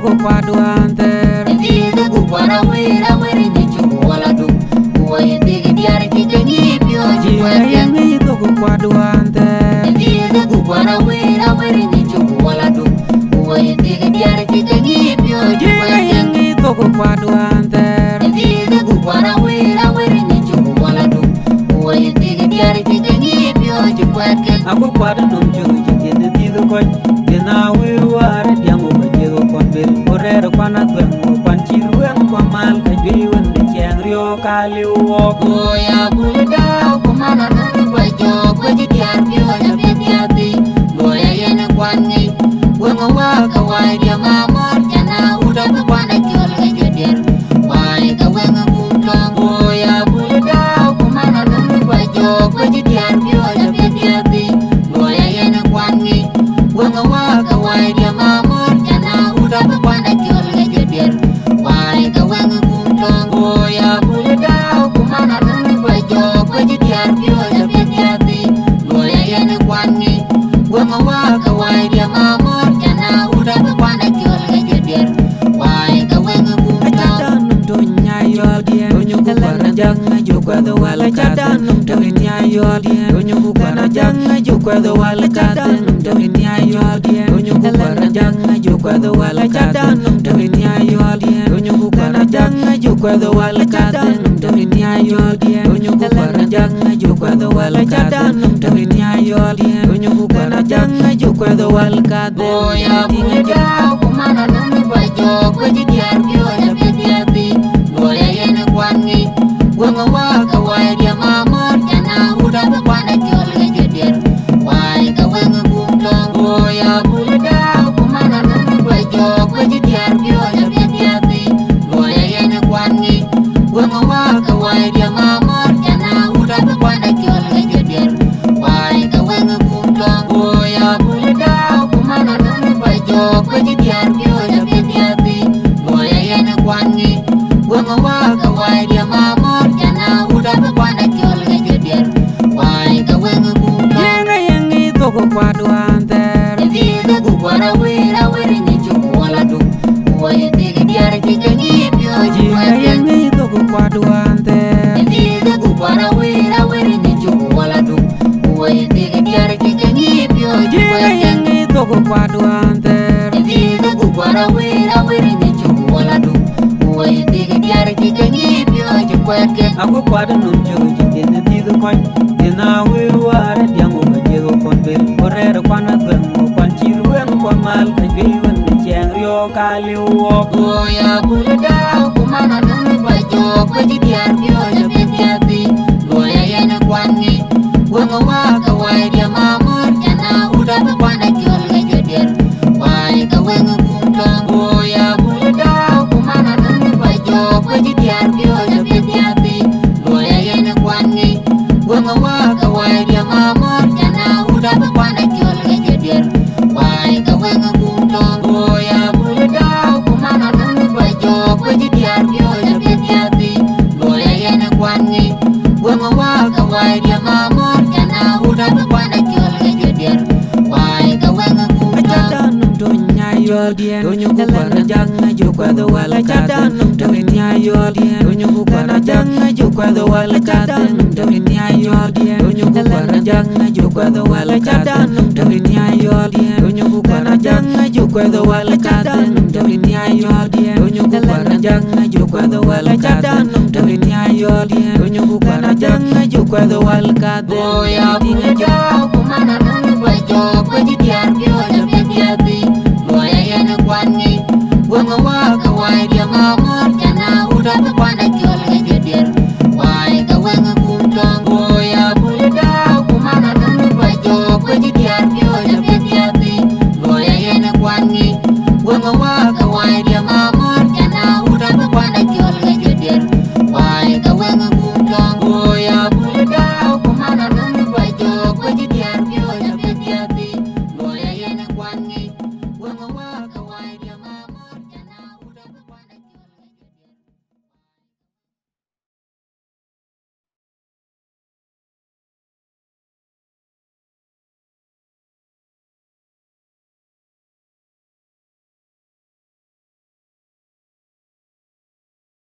togo kwaduanter Diga gubara wera ni chuku wala du Uwe diga diari kikengi pio jiweke Yengi togo kwaduanter Diga gubara wera ni chuku wala du Uwe diga diari kikengi pio jiweke Yengi togo kwaduanter Diga gubara wera ni chuku wala du Uwe diga diari kikengi pio jiweke Aku kwadu num chuji kene tido koy Kena wiware diango bajego konbel Orero kwana twengo kwanchirueng kwa mal Kajwiwen de chengrio kaliwo Goya bulida kumana nunu bajo Kwaji diar pio jabe diati Goya yene kwangi Wengo waka wai dia mamor Jana uda kwana kiol gajodir Wai ka wengo kumtong Goya bulida kumana nunu bajo Kwaji diar pio jabe diati Goya yene kwangi Wengo waka wai dia mamor Jana uda kwana kiol gajodir Wai ka wengo kumtong Goya bulida kumana nunu bajo Kwaji diar pio jabe diati Goya yene kwangi Wengo waka wai dia mamor Jana uda kwana kiol gajodir Wai ka wengo kumtong Ajadanum to nyayo dien Onyuku kwana janga jukwado wala kadanum to nyayo dien Onyuku kwana janga jukwado wala kadanum to nyayo dien Onyuku kwana janga jukwado wala kadanum to nyayo dien Onyuku kwana janga jukwado wala kadanum to nyayo dien Onyuku kwana janga jukwado wala kadanum to nyayo dien Onyuku kwana janga jukwado wala Goya kadanum bulida kumana nunu bajo Kwaji diar pio jabe diati Goya yene kwangi Wengo waka wai dia mamor Jana uda kwana kiol gajodir Wai ka wengo kumtong Goya bulida kumana nunu bajo Kwaji diar pio jabe diati Goya yene kwangi Wengo waka wai dia mamor Jana uda kwana kiol gajodir Wai ka wengo kumtong Goya bulida kumana nunu bajo Kwaji diar pio jabe diati Goya yene kwangi Wengo waka wai dia mamor Jana uda kwana kiol gajodir Wai ka wengo kumtong Yengi togo kwaduanter Diga gubara wera ni chuku wala du Uwe diga diari kikengi pio jiweke Yengi togo kwaduanter Diga gubara wera ni chuku wala du Uwe diga diari kikengi pio jiweke Yengi togo kwaduanter Diga gubara wera ni chuku wala du Uwe diga diari kikengi pio jiweke Aku kwadu num chuji kene tido koy Kena wiware diango bajego konbel Orero kwana twengo kwanchirueng kwa mal Kajwiwen de chengrio kaliwo Goya bulida kumana nunu bajo Kwaji diar pio jabe diati Goya yene kwangi Wengo waka wai dia mamor Jana uda kwana kiol gajodir Wai ka wengo kumtong Goya bulida kumana nunu bajo Kwaji diar pio jabe diati Goya yene kwangi Wengo waka wai dia mamor Jana uda kwana kiol gajodir Wai ka wengo kumtong Goya bulida kumana nunu bajo Kwaji diar pio jabe diati Goya yene kwangi Wengo waka wai dia mamor Jana uda kwana kiol gajodir Wai ka wengo kumtong Ajadanum to nyayo dien Onyuku kwana janga jukwado wala kadanum to nyayo dien Onyuku kwana janga jukwado wala kadanum to nyayo dien Onyuku kwana janga jukwado wala kadanum to nyayo dien Onyuku kwana janga jukwado wala kadanum to nyayo dien Onyuku kwana janga jukwado wala kadanum to nyayo dien Onyuku kwana janga jukwado wala kadanum Goya bulida kumana nunu bajo Kwaji